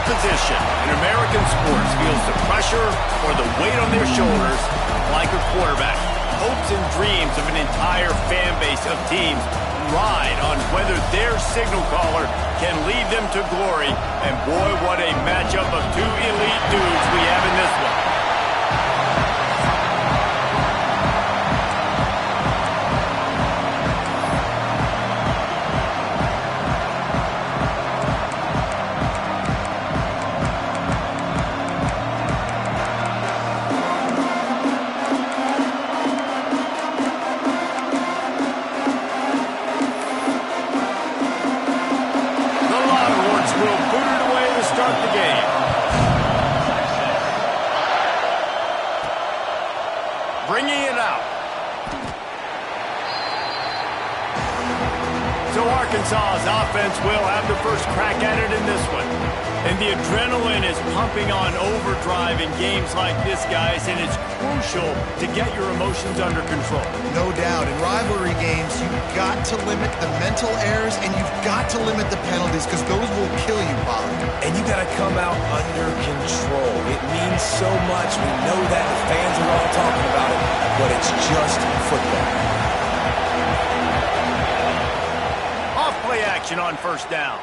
position in American sports feels the pressure or the weight on their shoulders like a quarterback. Hopes and dreams of an entire fan base of teams ride on whether their signal caller can lead them to glory. And boy, what a matchup of two elite dudes we have in this one. Bringing it out. So Arkansas's offense will have the first crack at it in this one. And the adrenaline is pumping on overdrive in games like this, guys, and it's crucial to get your emotions under control. No doubt. In rivalry games, you've got to limit the mental errors and you've got to limit the penalties because those will kill you, Bob. And you got to come out under control. It means so much. We know that. The fans are all talking about it, but it's just football. Off-play action on first down.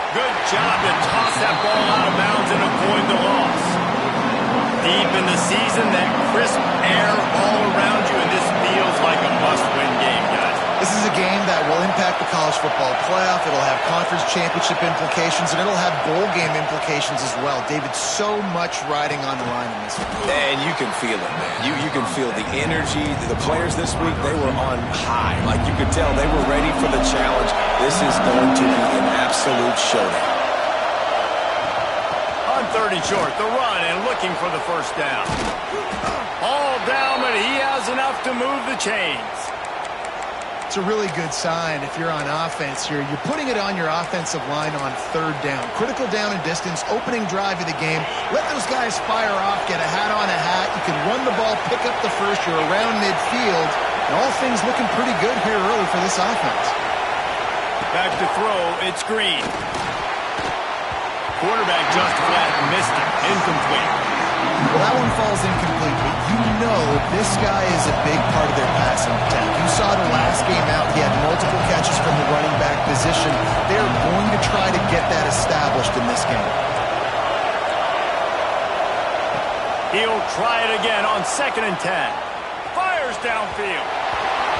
Good job to toss that ball out of bounds and avoid the loss. Deep in the season, that crisp air all around you, and this feels like a must-win game, guys. This is a game that will impact the college football playoff. It'll have conference championship implications, and it'll have bowl game implications as well. David, so much riding on the line in this one. And you can feel it, man. You can feel the energy. The players this week, they were on high. Like you could tell, they were ready for the challenge. This is going to be an absolute showdown. On 30 short, the run and looking for the first down. All down, but he has enough to move the chains. It's a really good sign if you're on offense here. You're putting it on your offensive line on third down. Critical down and distance, opening drive of the game. Let those guys fire off, get a hat on a hat. You can run the ball, pick up the first. You're around midfield. And all things looking pretty good here early for this offense. Back to throw, it's Green. Quarterback just flat missed it. Incomplete. Well, that one falls incomplete, but you know this guy is a big part of their passing attack. You saw the last game out, he had multiple catches from the running back position. They're going to try to get that established in this game. He'll try it again on 2nd and 10. Fires downfield.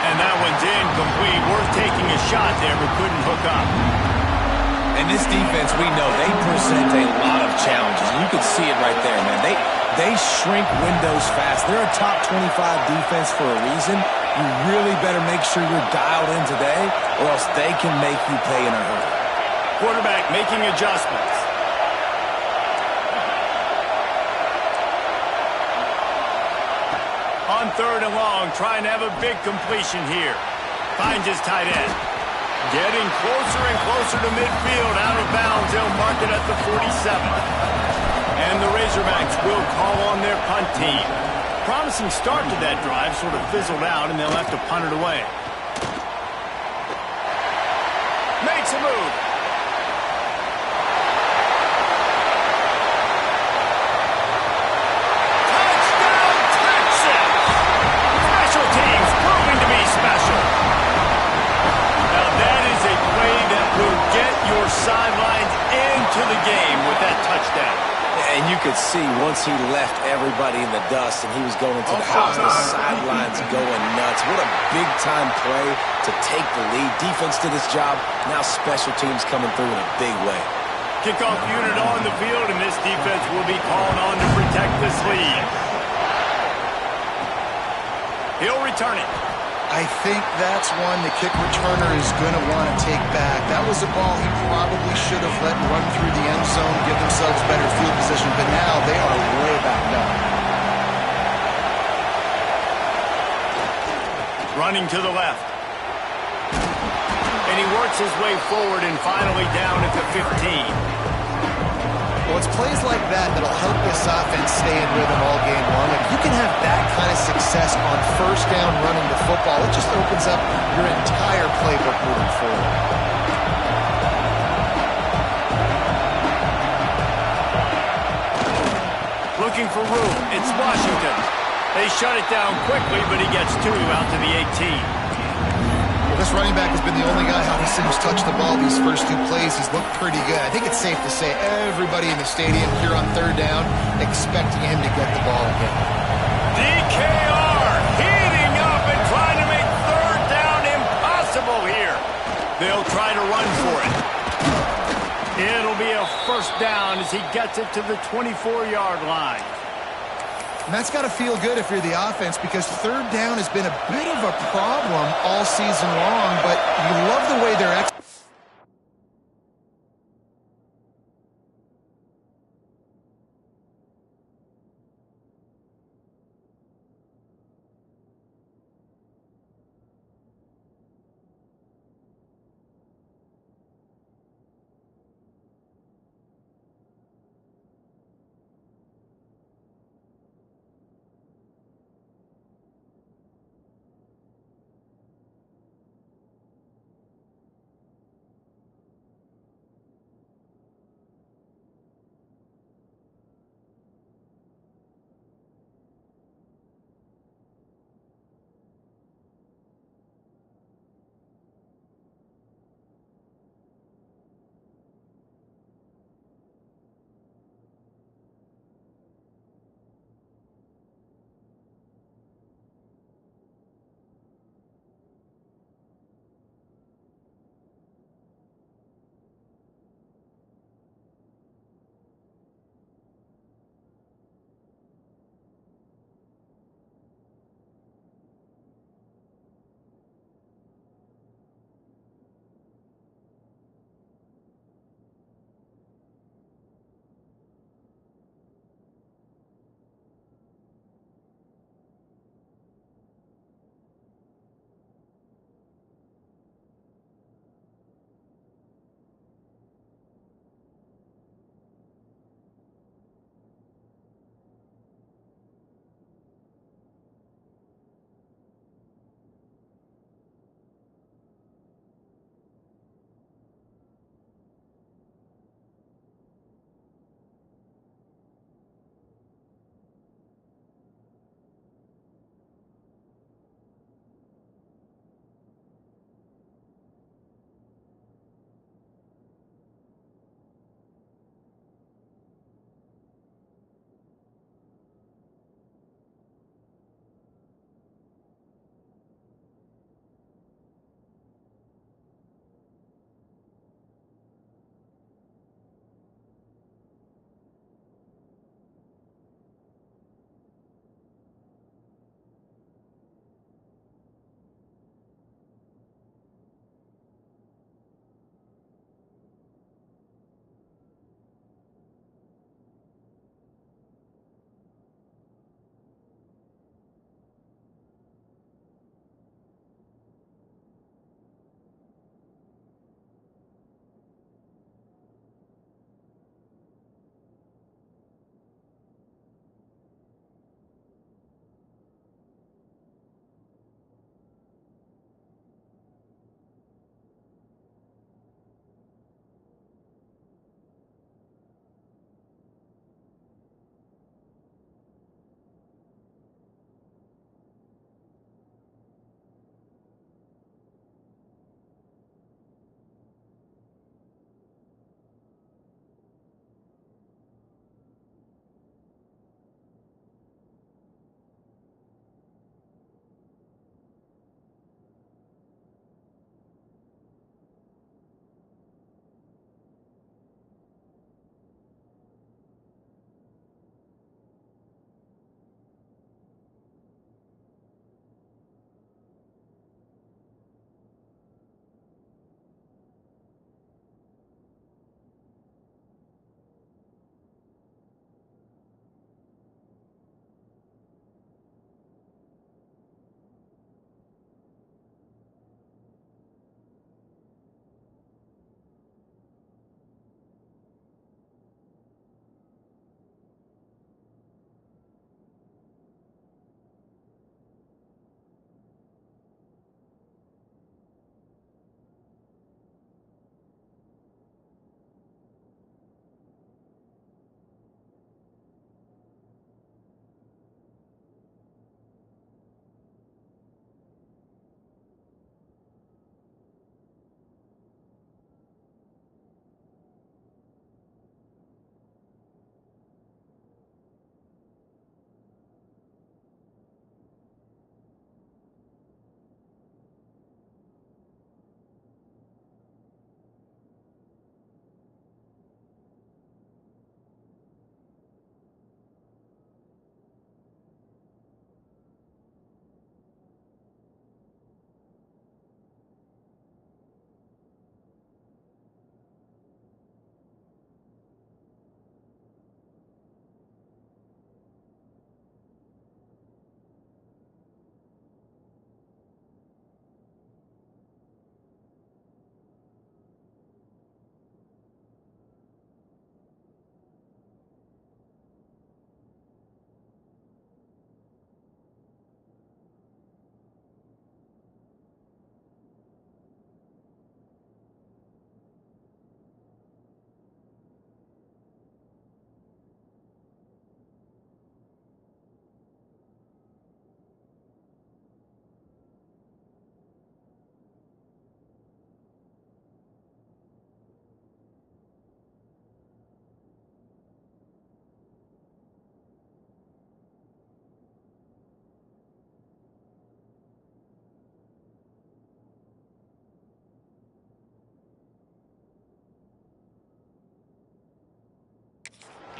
And that one's incomplete. Worth taking a shot there, but couldn't hook up. And this defense, we know, they present a lot of challenges. And you can see it right there, man. They shrink windows fast. They're a top 25 defense for a reason. You really better make sure you're dialed in today, or else they can make you pay in a hurry. Quarterback making adjustments. On 3rd and long, trying to have a big completion here. Finds his tight end. Getting closer and closer to midfield. Out of bounds. They'll mark it at the 47. And the Razorbacks will call on their punt team. Promising start to that drive, sort of fizzled out, and they'll have to punt it away. Makes a move. Touchdown, Texas! Special teams proving to be special. Now that is a play that will get your sidelines into the game with that touchdown. And you could see once he left everybody in the dust and he was going to the house, the sidelines going nuts. What a big-time play to take the lead. Defense did its job. Now special teams coming through in a big way. Kickoff unit on the field, and this defense will be called on to protect this lead. He'll return it. I think that's one the kick returner is going to want to take back. That was a ball he probably should have let run through the end zone, give themselves better field position, but now they are way back down. Running to the left. And he works his way forward and finally down at the 15. Well, it's plays like that that'll help this offense stay in rhythm all game long. If you can have that kind of success on first down running the football, it just opens up your entire playbook moving forward. looking for room. It's Washington. They shut it down quickly, but he gets two out to the 18. Well, this running back has been the only guy obviously who's touched the ball these first two plays. He's looked pretty good. I think it's safe to say everybody in the stadium here on third down expecting him to get the ball again. DKR heating up and trying to make third down impossible here. They'll try to run for it. It'll be a first down as he gets it to the 24-yard line. And that's got to feel good if you're the offense, because third down has been a bit of a problem all season long, but you love the way they're executing.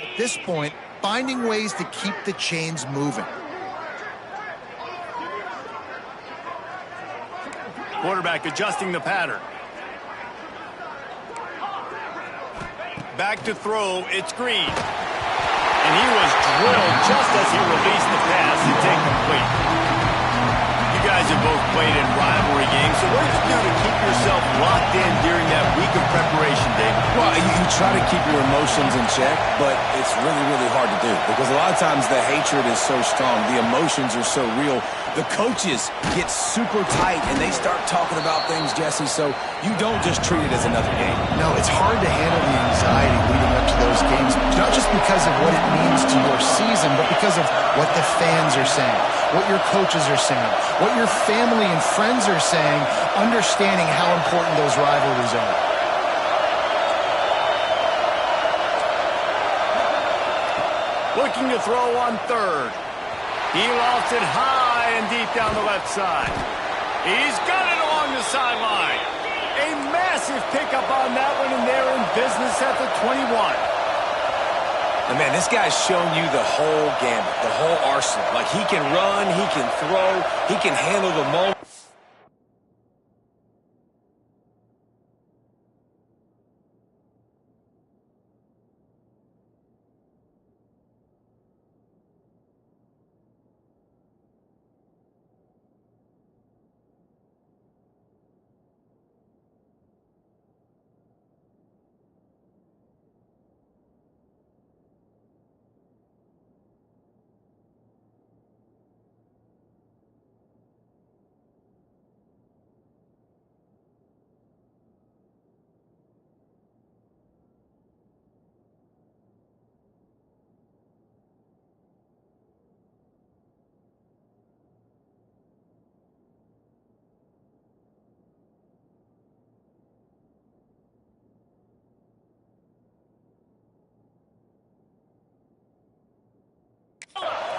At this point, finding ways to keep the chains moving. Quarterback adjusting the pattern. Back to throw, it's Green. And he was drilled just as he released the pass. It's incomplete. You guys have both played in rivalry games, so what did you do to keep yourself locked in during that week of preparation, David? Well, you try to keep your emotions in check, but it's really, really hard to do because a lot of times the hatred is so strong. The emotions are so real. The coaches get super tight, and they start talking about things, Jesse, so you don't just treat it as another game. No, it's hard to handle the anxiety leading up to those games, not just because of what it means to your season, but because of what the fans are saying, what your coaches are saying, what your family and friends are saying, understanding how important those rivalries are. Looking to throw on third. He lost it high and deep down the left side. He's got it along the sideline. A massive pickup on that one, and they're in business at the 21. And man, this guy's shown you the whole gamut, the whole arsenal. Like, he can run, he can throw, he can handle the moment.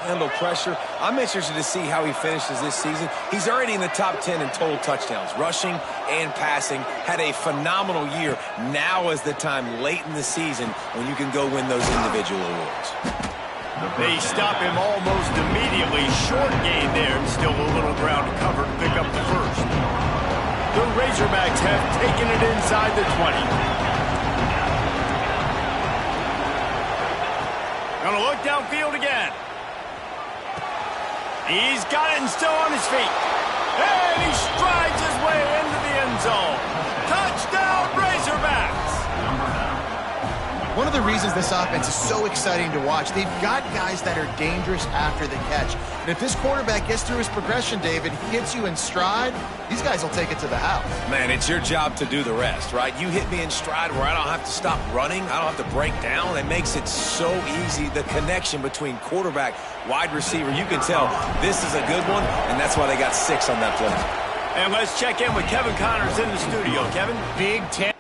Handle pressure. I'm interested to see how he finishes this season. He's already in the top 10 in total touchdowns, rushing and passing. Had a phenomenal year. Now is the time late in the season when you can go win those individual awards. They stop him almost immediately. Short gain there, and still a little ground to cover to pick up the first. The Razorbacks have taken it inside the 20. Gonna look downfield again. He's got it and still on his feet. And he strides his way into the end zone. Touchdown, Razorbacks! One of the reasons this offense is so exciting to watch, they've got guys that are dangerous after the catch. And if this quarterback gets through his progression, David, he hits you in stride, these guys will take it to the house. Man, it's your job to do the rest, right? You hit me in stride where I don't have to stop running. I don't have to break down. It makes it so easy. The connection between quarterback, wide receiver, you can tell this is a good one, and that's why they got 6 on that play. And let's check in with Kevin Connors in the studio. Kevin, Big Ten.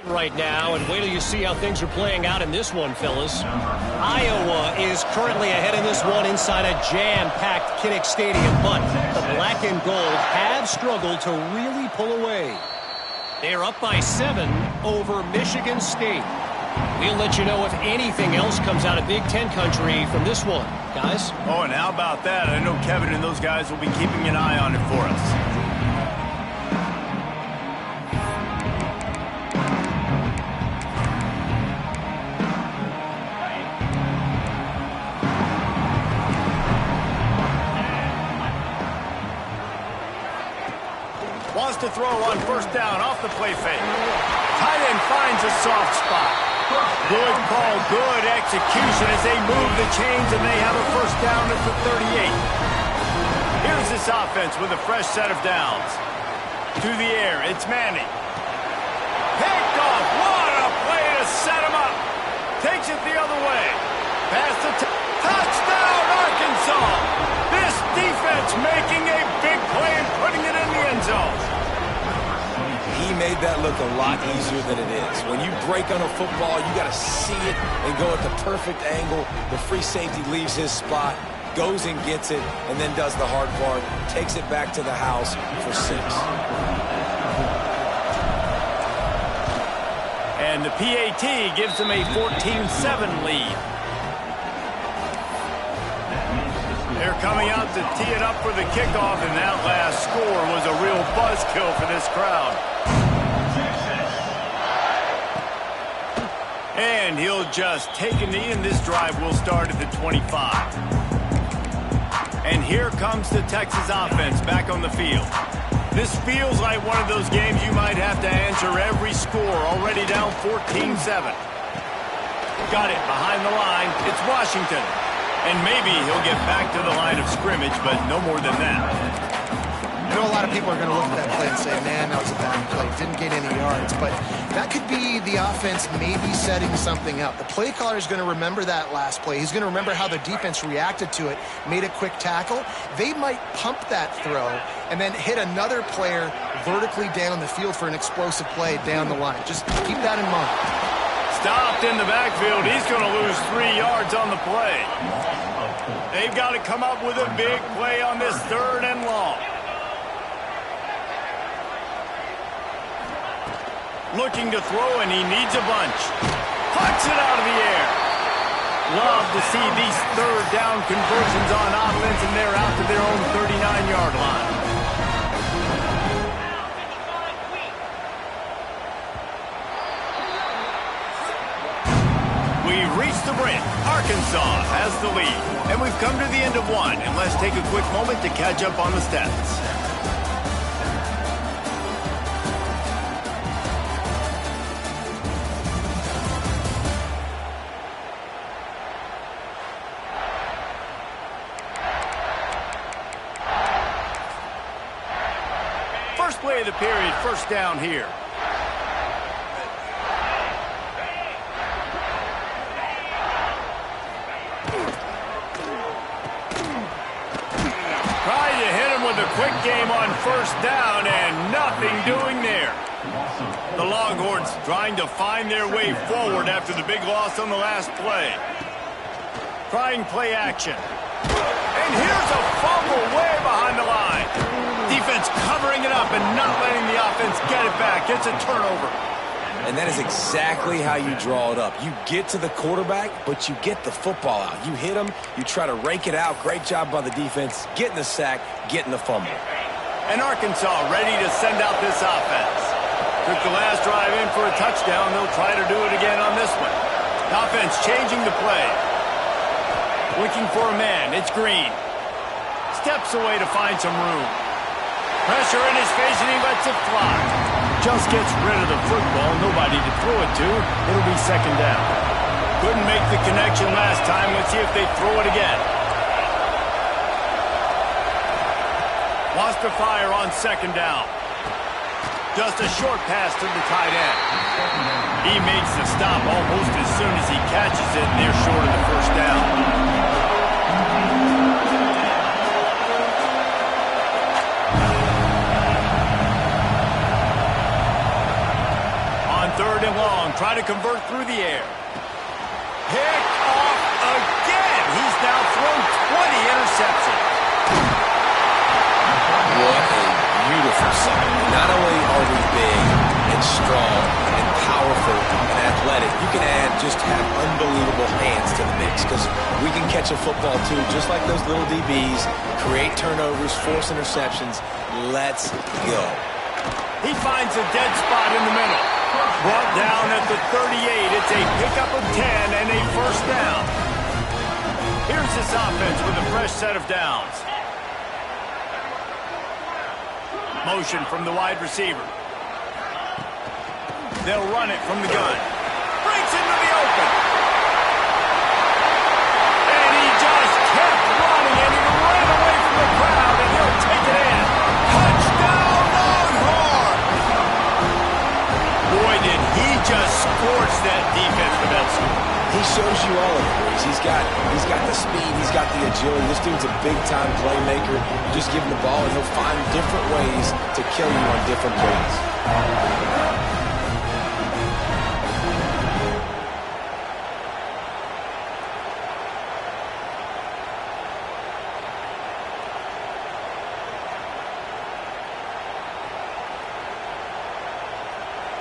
right now, and wait till you see how things are playing out in this one, fellas. Iowa is currently ahead in this one inside a jam-packed Kinnick Stadium, but the black and gold have struggled to really pull away. They're up by 7 over Michigan State. We'll let you know if anything else comes out of Big Ten country from this one, guys. Oh, and how about that? I know Kevin and those guys will be keeping an eye on it for us. Wants to throw on first down off the play fake. Tight end finds a soft spot. Good call, good execution as they move the chains and they have a first down at the 38. Here's this offense with a fresh set of downs. To the air, it's Manning. Picked off, what a play to set him up. Takes it the other way. Pass the touchdown, Arkansas. This defense making a big play and putting it in the end zone. He made that look a lot easier than it is. When you break on a football, you got to see it and go at the perfect angle. The free safety leaves his spot, goes and gets it, and then does the hard part, takes it back to the house for 6. And the PAT gives them a 14-7 lead. They're coming out to tee it up for the kickoff, and that last score was a real buzzkill for this crowd. And he'll just take a knee, and this drive will start at the 25. And here comes the Texas offense back on the field. This feels like one of those games you might have to answer every score, already down 14-7. Got it behind the line. It's Washington. And maybe he'll get back to the line of scrimmage, but no more than that. I know a lot of people are going to look at that play and say, man, that was a bad play. Didn't gain any yards. But that could be the offense maybe setting something up. The play caller is going to remember that last play. He's going to remember how the defense reacted to it, made a quick tackle. They might pump that throw and then hit another player vertically down the field for an explosive play down the line. Just keep that in mind. Stopped in the backfield. He's going to lose 3 yards on the play. They've got to come up with a big play on this 3rd and long. Looking to throw, and he needs a bunch. Punts it out of the air. Love to see these 3rd down conversions on offense, and they're out to their own 39-yard line. We've reached the brink. Arkansas has the lead. And we've come to the end of one. And let's take a quick moment to catch up on the stats. First play of the period, first down here. The quick game on first down, and nothing doing there. The Longhorns trying to find their way forward after the big loss on the last play. Trying play action. And here's a fumble way behind the line. Defense covering it up and not letting the offense get it back. It's a turnover. And that is exactly how you draw it up. You get to the quarterback, but you get the football out. You hit him, you try to rake it out. Great job by the defense, getting the sack, getting the fumble. And Arkansas ready to send out this offense. Took the last drive in for a touchdown. They'll try to do it again on this one. Offense changing the play. Looking for a man. It's Green. Steps away to find some room. Pressure in his face, and he lets it fly. Just gets rid of the football. Nobody to throw it to. It'll be second down. Couldn't make the connection last time. Let's see if they throw it again. Wants to fire on second down. Just a short pass to the tight end. He makes the stop almost as soon as he catches it, and they're short of the first down. On 3rd and try to convert through the air. Pick off again. He's now thrown 20 interceptions. What a beautiful sight. Not only are we big and strong and powerful and athletic, you can just have unbelievable hands to the mix, because we can catch a football too, just like those little DBs, create turnovers, force interceptions. Let's go. He finds a dead spot in the middle. Brought down at the 38. It's a pickup of 10 and a first down. Here's this offense with a fresh set of downs. Motion from the wide receiver. They'll run it from the gun. Breaks into the open. And he just kept running, and he ran away from the crowd, and he'll take it in. Touchdown, Longhorn! Boy, did he just scorch that defense with that score. He shows you all of it, boys. He's got the speed, he's got the agility. This dude's a big-time playmaker. Just give him the ball, and he'll find different ways to kill you on different plays.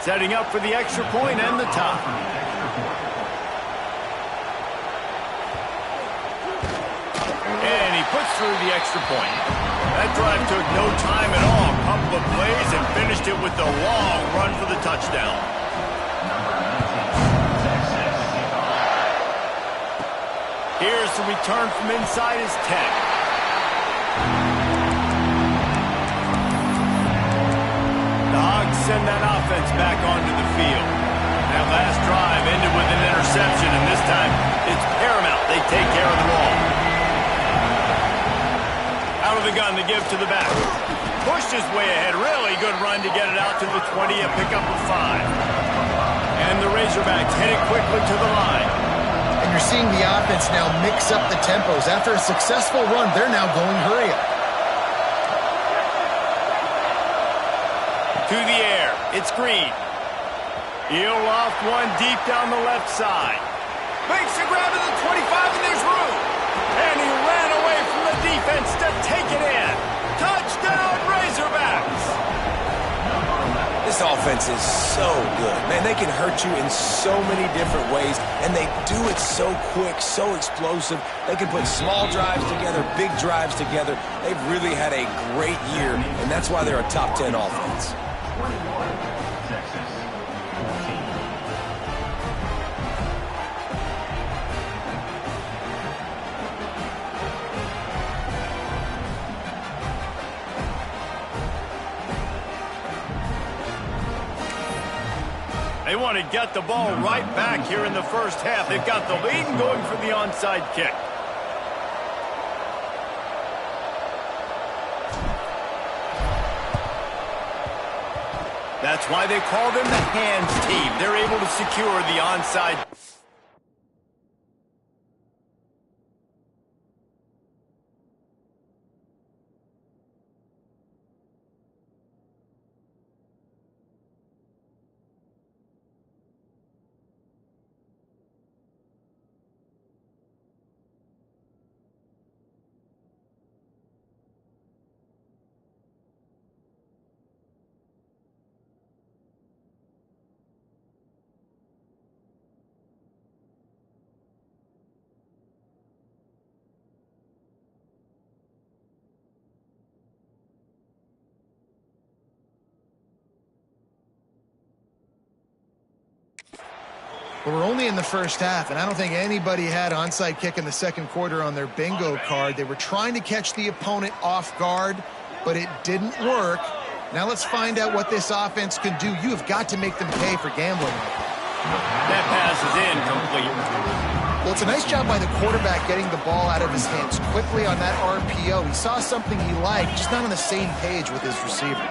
Setting up for the extra point and the tie. And he puts through the extra point. That drive took no time at all. A couple of plays and finished it with a long run for the touchdown. Here's the return from inside his 10. Send that offense back onto the field. That last drive ended with an interception, and this time it's paramount they take care of the ball. Out of the gun to give to the back. Pushed his way ahead. Really good run to get it out to the 20, a pickup of 5. And the Razorbacks headed quickly to the line. And you're seeing the offense now mix up the tempos. After a successful run, they're now going hurry up. To the air. It's Green. He'll loft one deep down the left side. Makes the grab to the 25, and there's room. And he ran away from the defense to take it in. Touchdown, Razorbacks. This offense is so good. Man, they can hurt you in so many different ways, and they do it so quick, so explosive. They can put small drives together, big drives together. They've really had a great year, and that's why they're a top 10 offense. They want to get the ball right back here in the first half. They've got the lead and going for the onside kick. That's why they call them the hands team. They're able to secure the onside. But we're only in the first half, and I don't think anybody had onside kick in the second quarter on their bingo card. They were trying to catch the opponent off guard, but it didn't work. Now let's find out what this offense can do. You have got to make them pay for gambling. That pass is incomplete. Well, it's a nice job by the quarterback getting the ball out of his hands quickly on that RPO. He saw something he liked, just not on the same page with his receiver.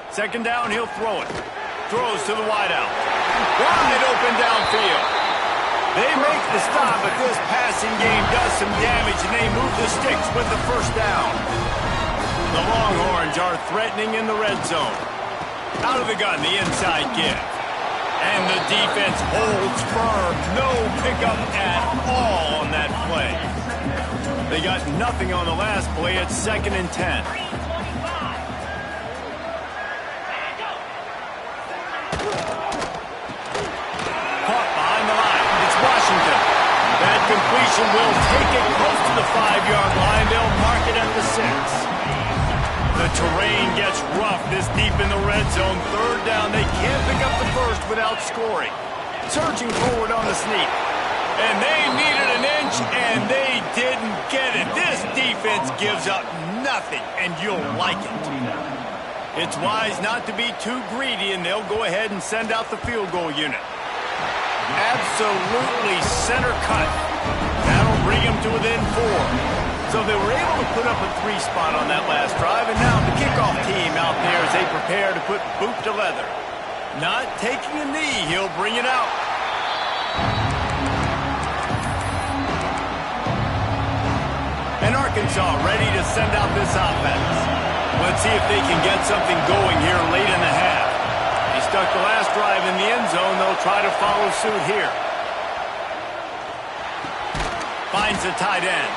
Second down, he'll throw it. Throws to the wideout. Wide open downfield. They make the stop, but this passing game does some damage, and they move the sticks with the first down. The Longhorns are threatening in the red zone. Out of the gun, the inside give. And the defense holds firm. No pickup at all on that play. They got nothing on the last play. It's 2nd and 10. Caught behind the line. It's Washington. That completion will take it close to the 5-yard line. They'll mark it at the 6. The terrain gets rough this deep in the red zone. 3rd down. They can't pick up the first without scoring. Surging forward on the sneak. And they needed an inch, and they didn't get it. This defense gives up nothing, and you'll like it. It's wise not to be too greedy, and they'll go ahead and send out the field goal unit. Absolutely center cut. That'll bring them to within 4. So they were able to put up a 3 spot on that last drive, and now the kickoff team out there as they prepare to put boot to leather. Not taking a knee, he'll bring it out. And Arkansas ready to send out this offense. Let's see if they can get something going here late in the half. They stuck the last drive in the end zone. They'll try to follow suit here. Finds the tight end.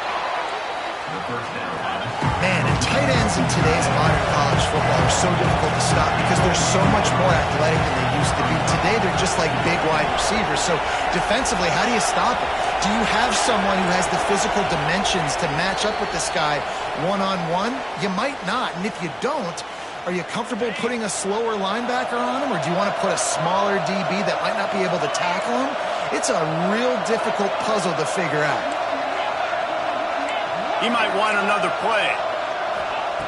Man, and tight ends in today's modern college football are so difficult to stop because they're so much more athletic than they used to be. Today, they're just like big wide receivers. So defensively, how do you stop it? Do you have someone who has the physical dimensions to match up with this guy one-on-one? You might not. And if you don't, are you comfortable putting a slower linebacker on him? Or do you want to put a smaller DB that might not be able to tackle him? It's a real difficult puzzle to figure out. He might want another play.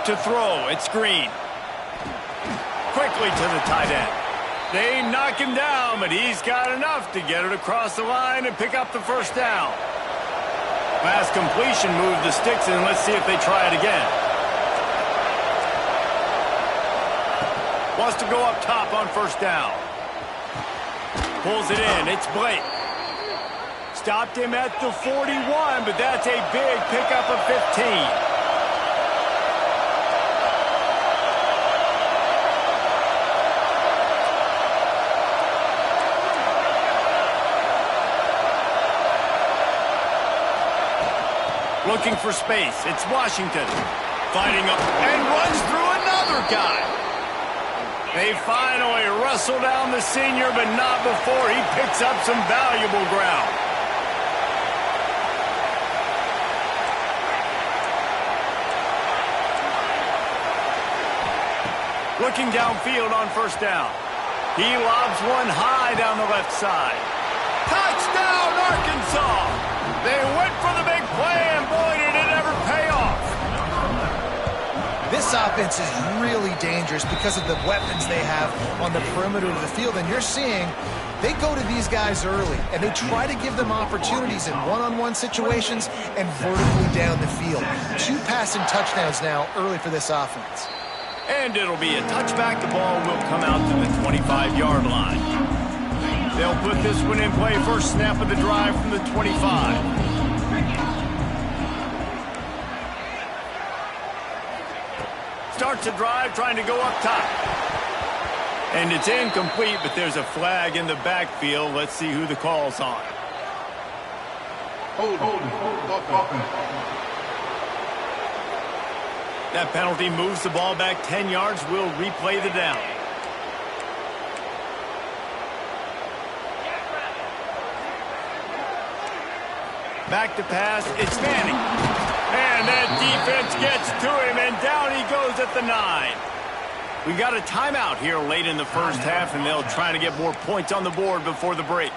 To throw, it's Green. Quickly to the tight end. They knock him down, but he's got enough to get it across the line and pick up the first down. Last completion moved the sticks, and let's see if they try it again. Wants to go up top on first down. Pulls it in, it's Blake. Stopped him at the 41, but that's a big pickup of 15. Looking for space. It's Washington. Fighting up and runs through another guy. They finally wrestle down the senior, but not before he picks up some valuable ground. Looking downfield on first down. He lobs one high down the left side. Touchdown, Arkansas! They went for the big play, and boy, did it ever pay off. This offense is really dangerous because of the weapons they have on the perimeter of the field. And you're seeing they go to these guys early, and they try to give them opportunities in one-on-one situations and vertically down the field. 2 passing touchdowns now early for this offense. And it'll be a touchback. The ball will come out to the 25-yard line. They'll put this one in play. First snap of the drive from the 25. Starts a drive trying to go up top. And it's incomplete, but there's a flag in the backfield. Let's see who the call's on. Hold. That penalty moves the ball back 10 yards. We'll replay the down. Back to pass. It's Manning. And that defense gets to him, and down he goes at the 9. We got a timeout here late in the first half, and they'll try to get more points on the board before the break.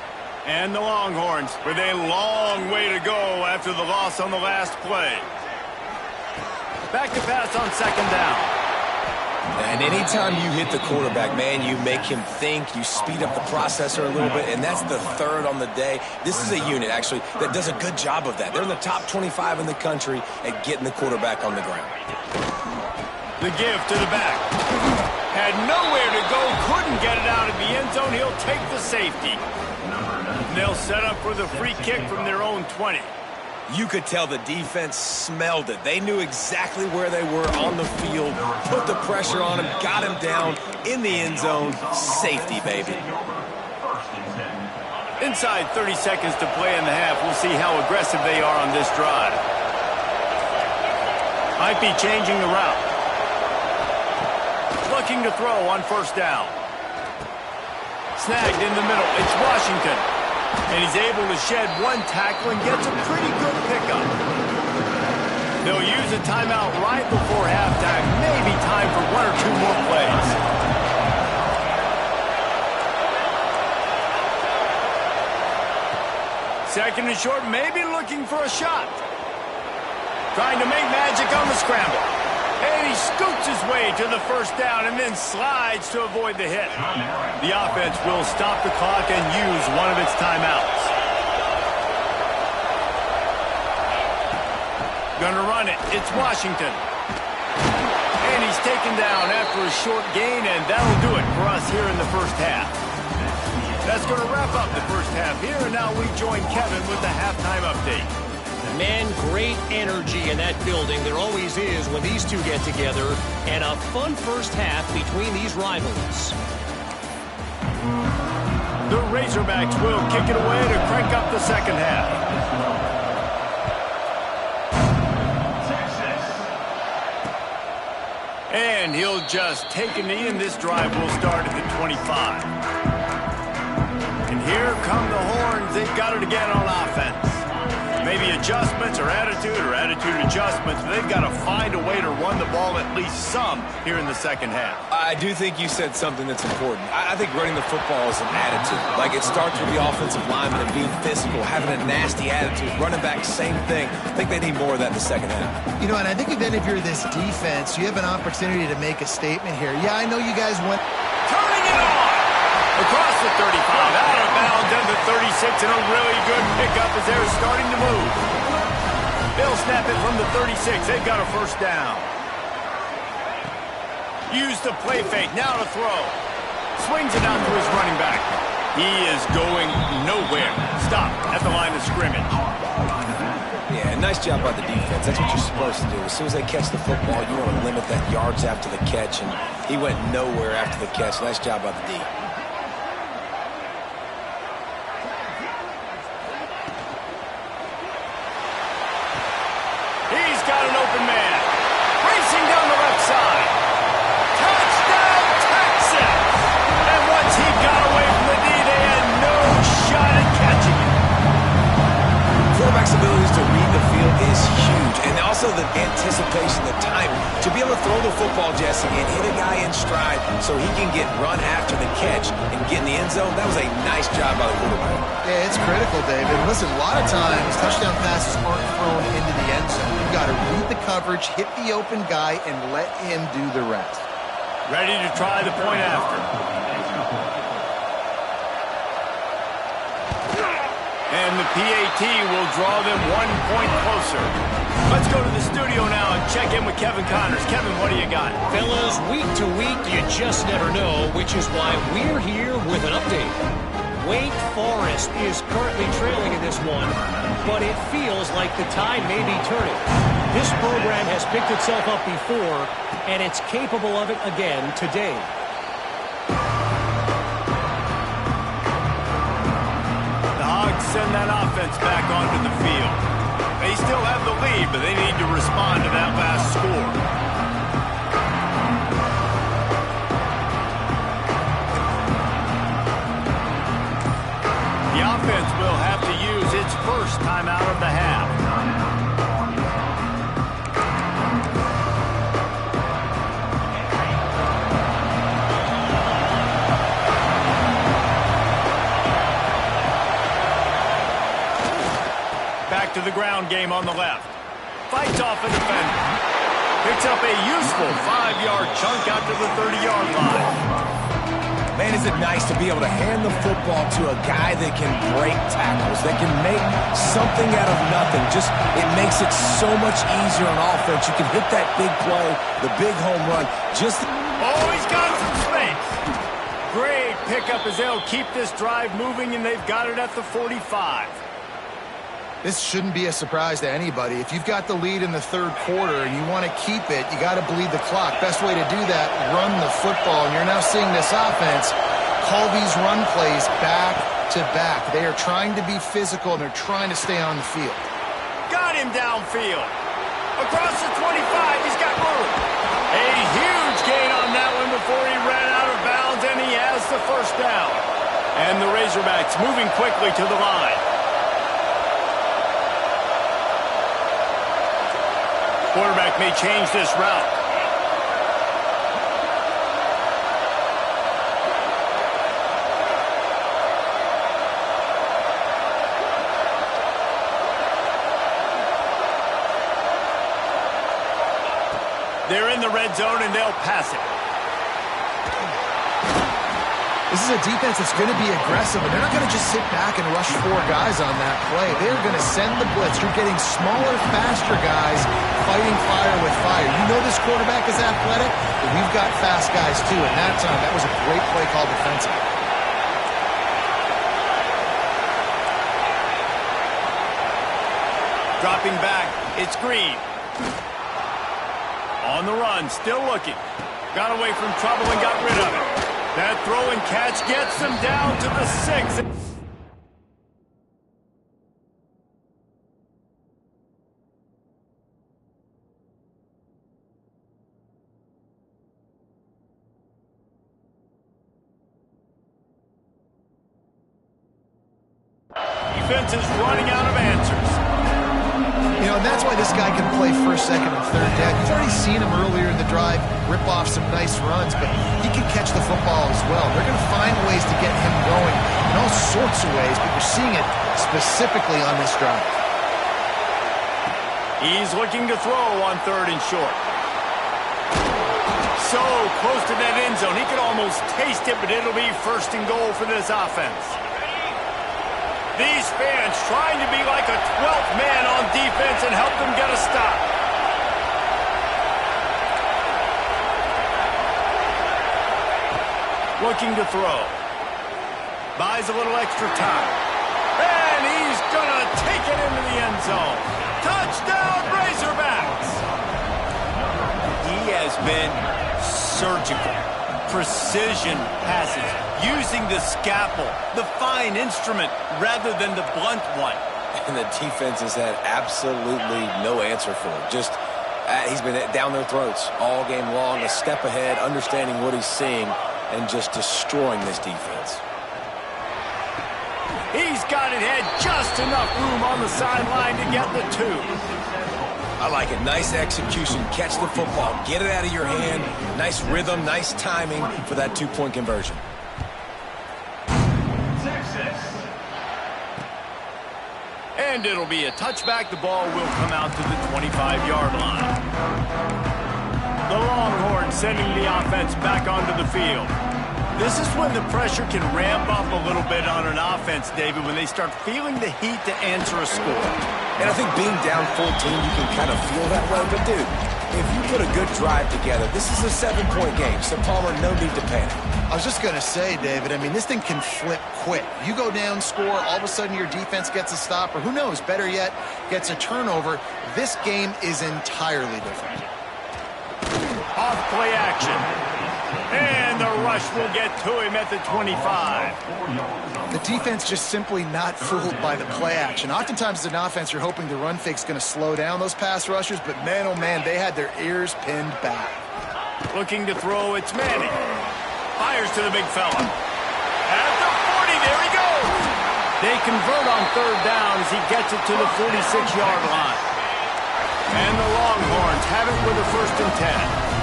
And the Longhorns with a long way to go after the loss on the last play. Back to pass on second down. And anytime you hit the quarterback, man, you make him think, you speed up the processor a little bit, and that's the 3rd on the day. This is a unit, actually, that does a good job of that. They're in the top 25 in the country at getting the quarterback on the ground. The give to the back. Had nowhere to go, couldn't get it out of the end zone. He'll take the safety. And they'll set up for the free kick from their own 20. You could tell the defense smelled it. They knew exactly where they were on the field, put the pressure on him, got him down in the end zone. Safety, baby. Inside 30 seconds to play in the half. We'll see how aggressive they are on this drive. Might be changing the route. Looking to throw on first down. Snagged in the middle. It's Washington. And he's able to shed one tackle and gets a pretty good pickup. They'll use a timeout right before halftime. Maybe time for one or two more plays. Second and short, maybe looking for a shot. Trying to make magic on the scramble. And he scoots his way to the first down and then slides to avoid the hit. The offense will stop the clock and use one of its timeouts. Gonna run it. It's Washington. And he's taken down after a short gain, and that'll do it for us here in the first half. That's going to wrap up the first half here, and now we join Kevin with the halftime update. Man, great energy in that building. There always is when these two get together. And a fun first half between these rivals. The Razorbacks will kick it away to crank up the second half. And he'll just take a knee, and this drive will start at the 25. And here come the horns. They've got it again on offense. Maybe adjustments or attitude adjustments. They've got to find a way to run the ball at least some here in the second half. I do think you said something that's important. I think running the football is an attitude. Like, it starts with the offensive lineman and being physical, having a nasty attitude. Running back, same thing. I think they need more of that in the second half. You know, and I think even if you're this defense, you have an opportunity to make a statement here. Yeah, I know you guys went... Turning it on! Across the 35, out of bounds at the 36, and a really good pickup as they're starting to move. They'll snap it from the 36. They've got a first down. Use the play fake, now to throw. Swings it out to his running back. He is going nowhere. Stop at the line of scrimmage. Yeah, nice job by the defense. That's what you're supposed to do. As soon as they catch the football, you want to limit that yards after the catch, and he went nowhere after the catch. Nice job by the D. He's got an open man. Racing down the left side. Touchdown, Texas! And once he got away from the D, they had no shot at catching it. Quarterback's abilities to read the field is huge. And also the anticipation, the time. To be able to throw the football, Jesse, and hit a guy in stride so he can get run after the catch and get in the end zone, that was a nice job by the quarterback. Yeah, it's critical, David. Listen, a lot of times, touchdown passes aren't thrown into the end zone. You've got to read the coverage, hit the open guy, and let him do the rest. Ready to try the point after. And the PAT will draw them 1 point closer. Let's go to the studio now and check in with Kevin Connors. Kevin, what do you got? Fellas, week to week, you just never know, which is why we're here with an update. Wake Forest is currently trailing in this one, but it feels like the tide may be turning. This program has picked itself up before, and it's capable of it again today. The Hogs send that offense back onto the field. They still have the lead, but they need to respond to that last score. The offense will have to use its first timeout of the half. Back to the ground game on the left. Fights off a defender. Picks up a useful 5-yard chunk out to the 30-yard line. Man, is it nice to be able to hand the football to a guy that can break tackles, that can make something out of nothing. Just, it makes it so much easier on offense. You can hit that big play, the big home run. Oh, he's got some pickup as they'll keep this drive moving, and they've got it at the 45. This shouldn't be a surprise to anybody. If you've got the lead in the third quarter and you want to keep it, you got to bleed the clock. Best way to do that, run the football. And you're now seeing this offense call these run plays back to back. They are trying to be physical, and they're trying to stay on the field. Got him downfield. Across the 25, he's got room. A huge gain on that one before he ran out of bounds, and he has the first down. And the Razorbacks moving quickly to the line. Quarterback may change this route. They're in the red zone, and they'll pass it. This is a defense that's going to be aggressive, and they're not going to just sit back and rush 4 guys on that play. They're going to send the blitz. You're getting smaller, faster guys fighting fire with fire. You know this quarterback is athletic, but we've got fast guys too. And that time, that was a great play call defensively. Dropping back, it's Green. On the run, still looking. Got away from trouble and got rid of it. That throw and catch gets them down to the 6. Defense is running out of answers. You know, and that's why this guy can play first, second, and third down. You've already seen him earlier in the drive rip off some nice runs, but he can catch the football as well. They're going to find ways to get him going in all sorts of ways, but you're seeing it specifically on this drive. He's looking to throw on 3rd and short. So close to that end zone. He could almost taste it, but it'll be 1st and goal for this offense. These fans trying to be like a 12th man on defense and help them get a stop. Looking to throw. Buys a little extra time. And he's going to take it into the end zone. Touchdown, Razorbacks! He has been surgical. Precision passes, using the scalpel, the fine instrument, rather than the blunt one. And the defense has had absolutely no answer for it. Just, he's been down their throats all game long, a step ahead, understanding what he's seeing, and just destroying this defense. He's got it, had just enough room on the sideline to get the 2. I like it. Nice execution. Catch the football. Get it out of your hand. Nice rhythm, nice timing for that 2-point conversion. And it'll be a touchback. The ball will come out to the 25-yard line. The Longhorns sending the offense back onto the field. This is when the pressure can ramp up a little bit on an offense, David, when they start feeling the heat to answer a score. And I think being down 14, you can kind of feel that way. But, dude, if you put a good drive together, this is a 7-point game. So, Palmer, no need to panic. I was just going to say, David, I mean, this thing can flip quick. You go down, score, all of a sudden your defense gets a stop, or who knows, better yet, gets a turnover. This game is entirely different. Off play action. And the rush will get to him at the 25. The defense just simply not fooled by the play action. Oftentimes as an offense, you're hoping the run fake's going to slow down those pass rushers, but man, oh man, they had their ears pinned back. Looking to throw, it's Manning. Fires to the big fella. At the 40, there he goes. They convert on 3rd down as he gets it to the 46-yard line. And the Longhorns have it with a 1st and 10.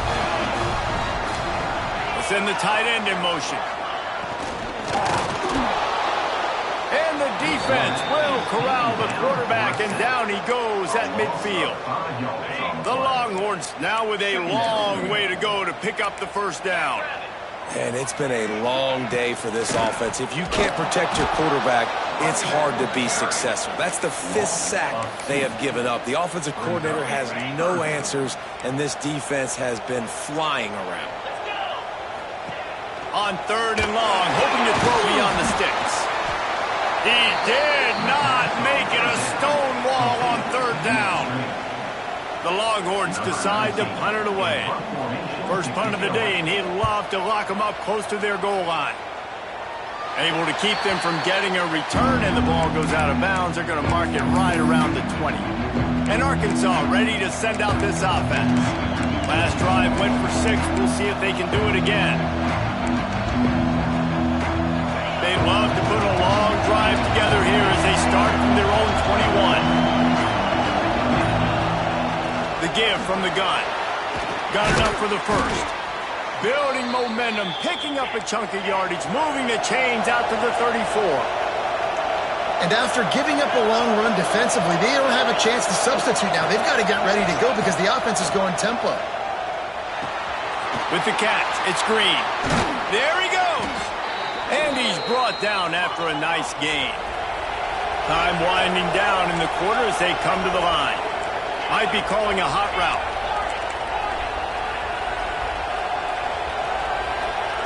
Send the tight end in motion. And the defense will corral the quarterback, and down he goes at midfield. The Longhorns now with a long way to go to pick up the 1st down. And it's been a long day for this offense. If you can't protect your quarterback, it's hard to be successful. That's the 5th sack they have given up. The offensive coordinator has no answers, and this defense has been flying around. On 3rd and long, hoping to throw beyond the sticks. He did not make it a stone wall on 3rd down. The Longhorns decide to punt it away. First punt of the day, and he'd love to lock them up close to their goal line. Able to keep them from getting a return, and the ball goes out of bounds. They're going to mark it right around the 20. And Arkansas ready to send out this offense. Last drive went for 6. We'll see if they can do it again. They love to put a long drive together here as they start from their own 21. The give from the gun. Got enough for the first. Building momentum, picking up a chunk of yardage, moving the chains out to the 34. And after giving up a long run defensively, they don't have a chance to substitute now. They've got to get ready to go because the offense is going tempo. With the catch, it's Green. There he goes. And he's brought down after a nice gain. Time winding down in the quarter as they come to the line. Might be calling a hot route.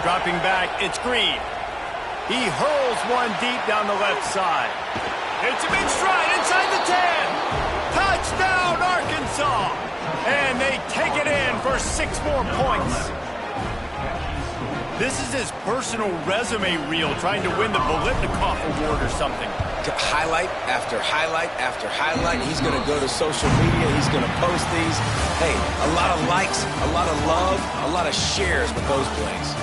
Dropping back, it's Green. He hurls one deep down the left side. It's a big stride inside the 10. Touchdown, Arkansas. And they take it in for 6 more points. This is his personal resume reel, trying to win the Bolitnikoff Award or something. Highlight after highlight after highlight. He's going to go to social media. He's going to post these. Hey, a lot of likes, a lot of love, a lot of shares with those plays.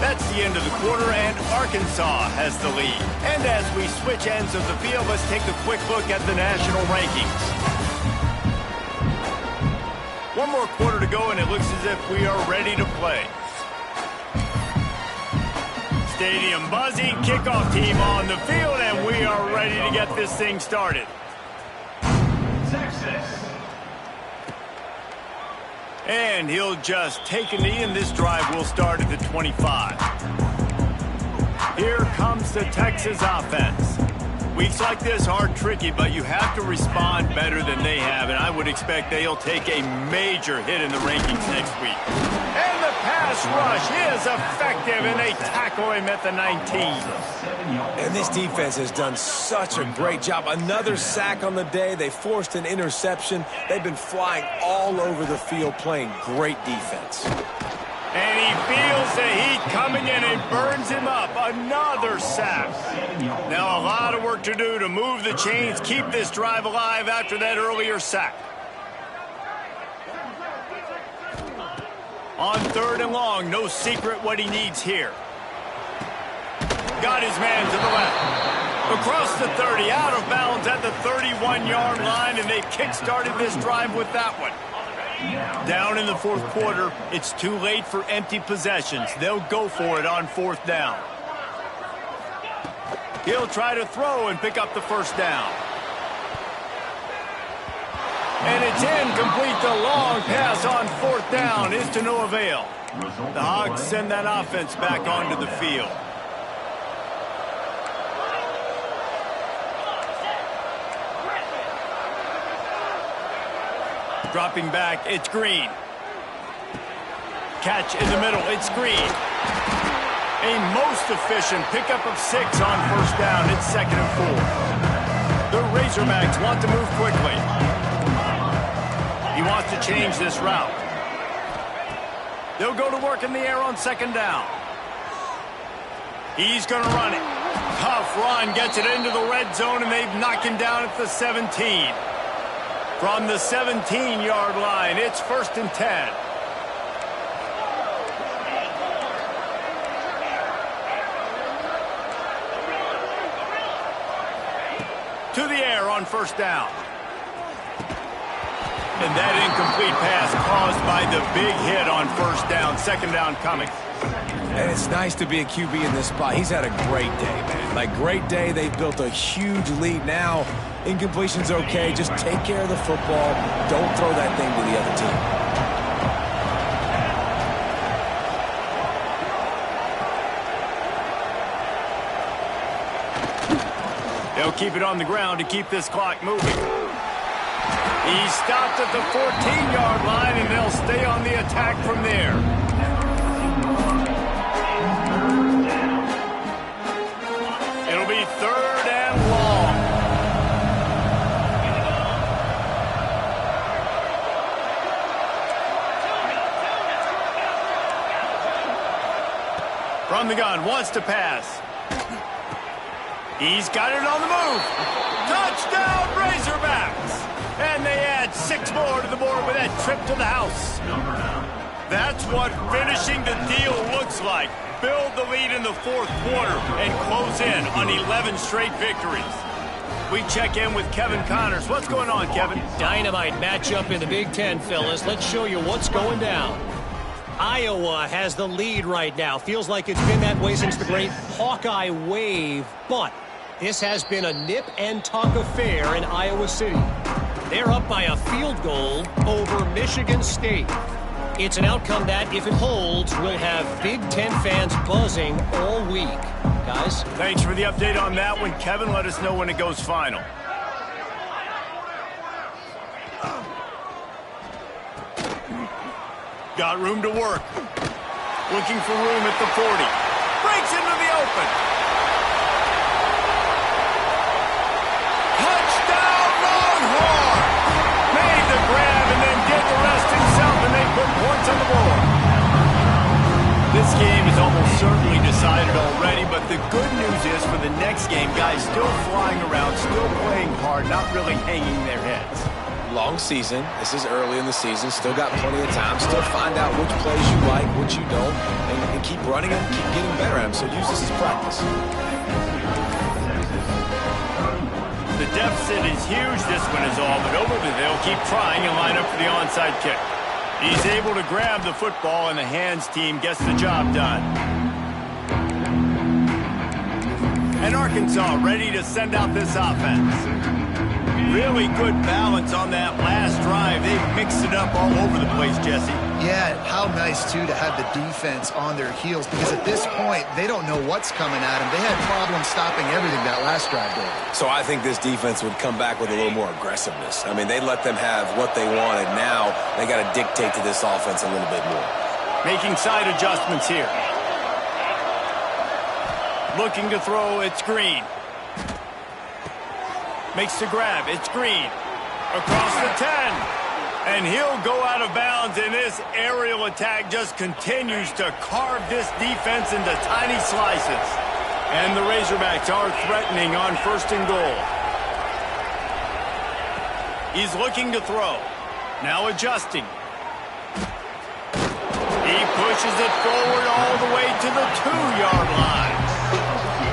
That's the end of the quarter, and Arkansas has the lead. And as we switch ends of the field, let's take a quick look at the national rankings. One more quarter to go, and it looks as if we are ready to play. Stadium buzzing, kickoff team on the field, and we are ready to get this thing started. Texas. And he'll just take a knee, and this drive will start at the 25. Here comes the Texas offense. Weeks like this are tricky, but you have to respond better than they have, and I would expect they'll take a major hit in the rankings next week. And the pass rush is effective, and they tackle him at the 19. And this defense has done such a great job. Another sack on the day. They forced an interception. They've been flying all over the field playing great defense. And he feels the heat coming in and burns him up. Another sack. Now a lot of work to do to move the chains, keep this drive alive after that earlier sack. On 3rd and long, no secret what he needs here. Got his man to the left. Across the 30, out of bounds at the 31-yard line, and they've kick-started this drive with that one. Down in the 4th quarter, it's too late for empty possessions. They'll go for it on 4th down. He'll try to throw and pick up the 1st down. And it's incomplete. The long pass on 4th down is to no avail. The Hogs send that offense back onto the field. Dropping back, it's Green. Catch in the middle, it's Green. A most efficient pickup of 6 on 1st down. It's 2nd and 4. The Razorbacks want to move quickly. He wants to change this route. They'll go to work in the air on 2nd down. He's going to run it. Tough run, gets it into the red zone, and they've knocked him down at the 17. From the 17-yard line, it's 1st and 10. To the air on 1st down. And that incomplete pass caused by the big hit on 1st down. 2nd down coming. And it's nice to be a QB in this spot. He's had a great day, man. Like, great day. They've built a huge lead now. Incompletion's okay. Just take care of the football. Don't throw that thing to the other team. They'll keep it on the ground to keep this clock moving. He stopped at the 14-yard line, and they'll stay on the attack from there. From the gun, wants to pass. He's got it on the move. Touchdown, Razorbacks! And they add 6 more to the board with that trip to the house. That's what finishing the deal looks like. Build the lead in the 4th quarter and close in on 11 straight victories. We check in with Kevin Connors. What's going on, Kevin? Dynamite matchup in the Big Ten, fellas. Let's show you what's going down. Iowa has the lead right now. Feels like it's been that way since the great Hawkeye wave. But this has been a nip-and-tuck affair in Iowa City. They're up by a field goal over Michigan State. It's an outcome that, if it holds, will have Big Ten fans buzzing all week. Guys? Thanks for the update on that one, Kevin. Let us know when it goes final. Got room to work. Looking for room at the 40. Breaks into the open. Touchdown, Longhorn! Made the grab and then did the rest himself, and they put points on the board. This game is almost certainly decided already, but the good news is for the next game, guys still flying around, still playing hard, not really hanging their heads. Long season. This is early in the season. Still got plenty of time. Still find out which plays you like, which you don't, and keep running them, keep getting better at them. So use this as practice. The deficit is huge. This one is all but over, but they'll keep trying and line up for the onside kick. He's able to grab the football, and the hands team gets the job done. And Arkansas ready to send out this offense. Really good balance on that last drive. They mixed it up all over the place, Jesse. Yeah, how nice, too, to have the defense on their heels, because at this point, they don't know what's coming at them. They had problems stopping everything that last drive did. So I think this defense would come back with a little more aggressiveness. I mean, they let them have what they wanted. Now they got to dictate to this offense a little bit more. Making side adjustments here. Looking to throw, it's Green. Makes the grab, it's Green. Across the 10. And he'll go out of bounds, and this aerial attack just continues to carve this defense into tiny slices. And the Razorbacks are threatening on 1st and goal. He's looking to throw. Now adjusting. He pushes it forward all the way to the 2-yard line.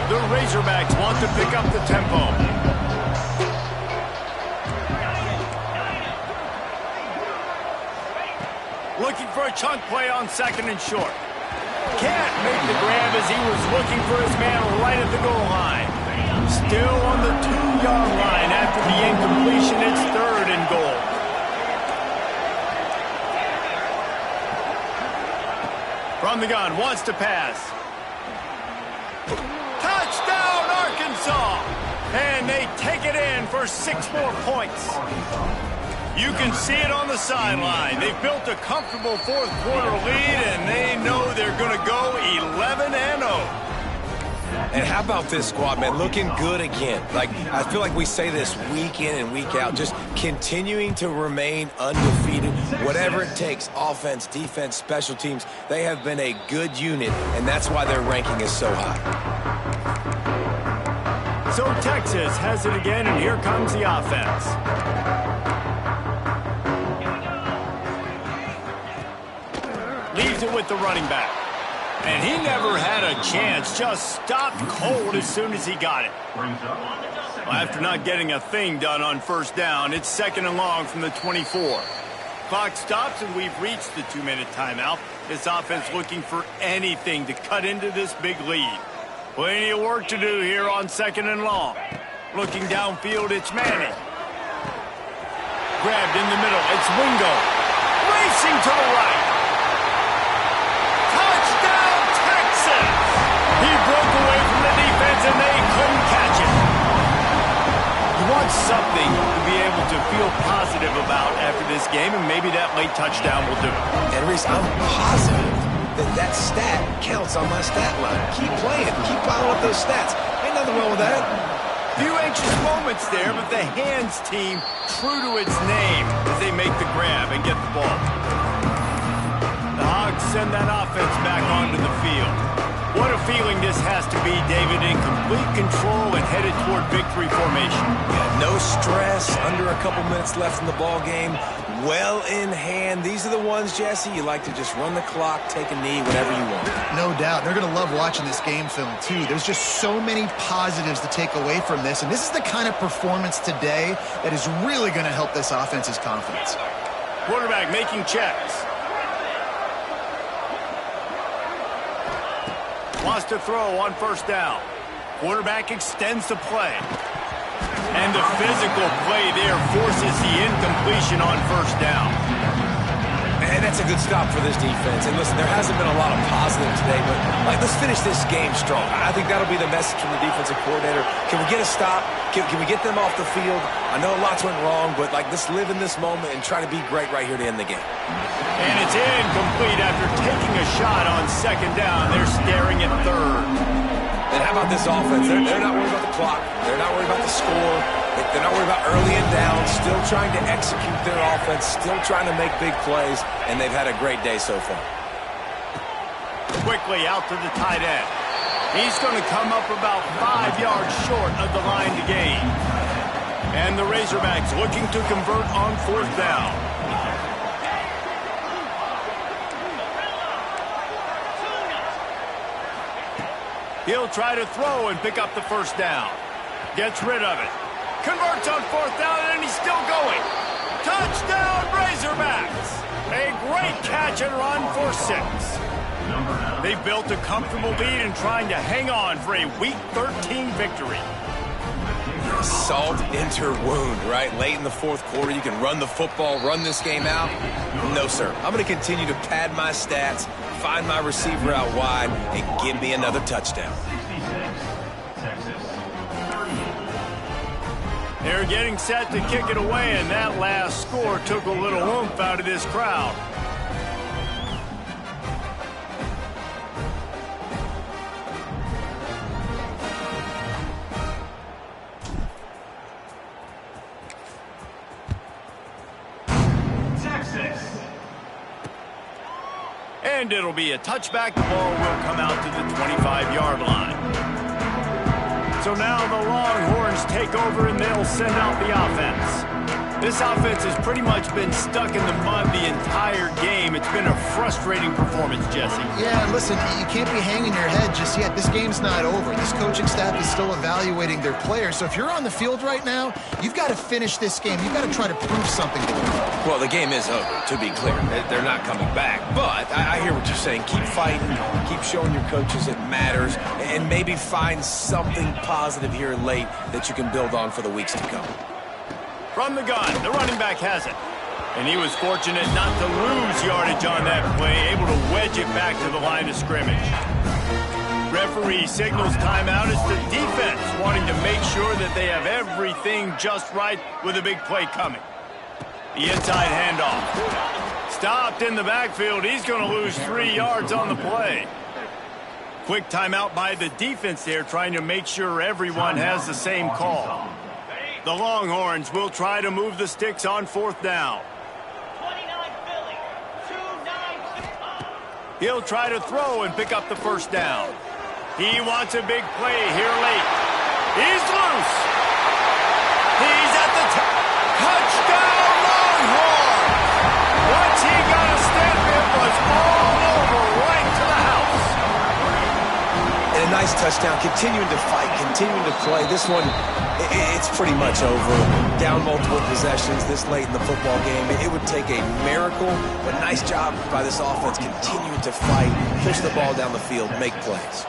The Razorbacks want to pick up the tempo. Looking for a chunk play on 2nd and short. Can't make the grab as he was looking for his man right at the goal line. Still on the 2-yard line after the incompletion. It's 3rd and goal. From the gun, wants to pass. Touchdown, Arkansas! And they take it in for 6 more points. You can see it on the sideline. They've built a comfortable 4th quarter lead, and they know they're going to go 11-0. And how about this squad, man? Looking good again. Like, I feel like we say this week in and week out, just continuing to remain undefeated. Whatever it takes, offense, defense, special teams, they have been a good unit, and that's why their ranking is so high. So Texas has it again, and here comes the offense. Leaves it with the running back. And he never had a chance, just stopped cold as soon as he got it. Well, after not getting a thing done on 1st down, it's 2nd and long from the 24. Clock stops, and we've reached the 2-minute timeout. This offense looking for anything to cut into this big lead. Plenty of work to do here on 2nd and long. Looking downfield, it's Manning. Grabbed in the middle, it's Wingo. Racing to the right. He broke away from the defense, and they couldn't catch him. You want something to be able to feel positive about after this game, and maybe that late touchdown will do it. And Reese, I'm positive that stat counts on my stat line. Keep playing. Keep piling up those stats. Ain't nothing wrong with that. Few anxious moments there, but the hands team true to its name as they make the grab and get the ball. The Hogs and send that offense back onto the field. What a feeling this has to be, David, in complete control and headed toward victory formation. Yeah, no stress, under a couple minutes left in the ball game, well in hand. These are the ones, Jesse, you like to just run the clock, take a knee, whatever you want. No doubt. They're going to love watching this game film, too. There's just so many positives to take away from this, and this is the kind of performance today that is really going to help this offense's confidence. Quarterback making checks. Wants to throw on first down. Quarterback extends the play. And the physical play there forces the incompletion on first down. And that's a good stop for this defense. And listen, there hasn't been a lot of positive today, but let's finish this game strong. I think that'll be the message from the defensive coordinator. Can we get a stop? Can we get them off the field? I know lots went wrong, but let's live in this moment and try to be great right here to end the game. And it's incomplete after taking a shot on second down. They're staring at third. And how about this offense? They're not worried about the clock. They're not worried about the score. They're not worried about early and down. Still trying to execute their offense. Still trying to make big plays. And they've had a great day so far. Quickly out to the tight end. He's going to come up about 5 yards short of the line to gain. And the Razorbacks looking to convert on fourth down. He'll try to throw and pick up the first down. Gets rid of it. Converts on fourth down, and he's still going. Touchdown, Razorbacks! A great catch and run for 6. They built a comfortable lead and trying to hang on for a Week 13 victory. Salt into wound, right? Late in the fourth quarter, you can run the football, run this game out. No, sir. I'm going to continue to pad my stats, find my receiver out wide, and give me another touchdown. They're getting set to kick it away, and that last score took a little oomph out of this crowd. And it'll be a touchback. The ball will come out to the 25-yard line. So now the Longhorns take over and they'll send out the offense. This offense has pretty much been stuck in the mud the entire game. It's been a frustrating performance, Jesse. Yeah, listen, you can't be hanging your head just yet. This game's not over. This coaching staff is still evaluating their players. So if you're on the field right now, you've got to finish this game. You've got to try to prove something to them. Well, the game is over, to be clear. They're not coming back. But I hear what you're saying. Keep fighting. Keep showing your coaches it matters. And maybe find something positive here late that you can build on for the weeks to come. From the gun, the running back has it. And he was fortunate not to lose yardage on that play, able to wedge it back to the line of scrimmage. Referee signals timeout as the defense wanting to make sure that they have everything just right with a big play coming. The inside handoff. Stopped in the backfield. He's going to lose 3 yards on the play. Quick timeout by the defense there, trying to make sure everyone has the same call. The Longhorns will try to move the sticks on fourth down. He'll try to throw and pick up the first down. He wants a big play here late. He's loose. He's at the touchdown, Longhorns! Once he got a stamp, it was all over right to the house. And a nice touchdown, continuing to fight, continuing to play. This one, it's pretty much over. Down multiple possessions this late in the football game. It would take a miracle, but nice job by this offense continuing to fight, push the ball down the field, make plays.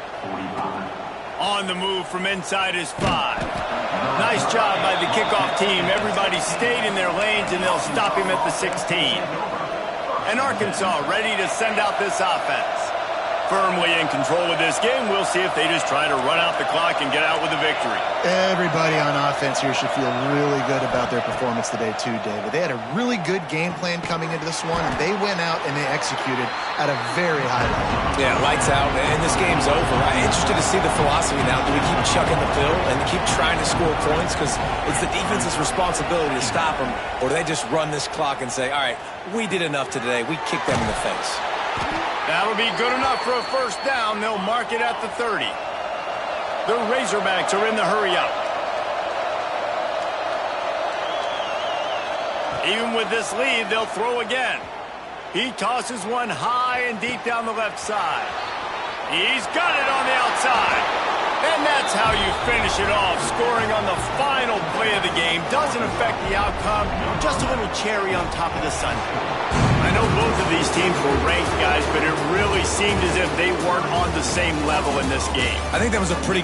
On the move from inside his 5. Nice job by the kickoff team. Everybody stayed in their lanes, and they'll stop him at the 16. And Arkansas ready to send out this offense. Firmly in control of this game. We'll see if they just try to run out the clock and get out with a victory. Everybody on offense here should feel really good about their performance today too, David. They had a really good game plan coming into this one, and they went out and they executed at a very high level. Yeah, lights out, and this game's over. I'm interested to see the philosophy now. Do we keep chucking the pill and keep trying to score points? Because it's the defense's responsibility to stop them, or do they just run this clock and say, all right, we did enough today. We kicked them in the face. That'll be good enough for a first down. They'll mark it at the 30. The Razorbacks are in the hurry-up. Even with this lead, they'll throw again. He tosses one high and deep down the left side. He's got it on the outside. And that's how you finish it off. Scoring on the final play of the game doesn't affect the outcome. Just a little cherry on top of the sundae. I know both of these teams were ranked, guys, but it really seemed as if they weren't on the same level in this game. I think that was a pretty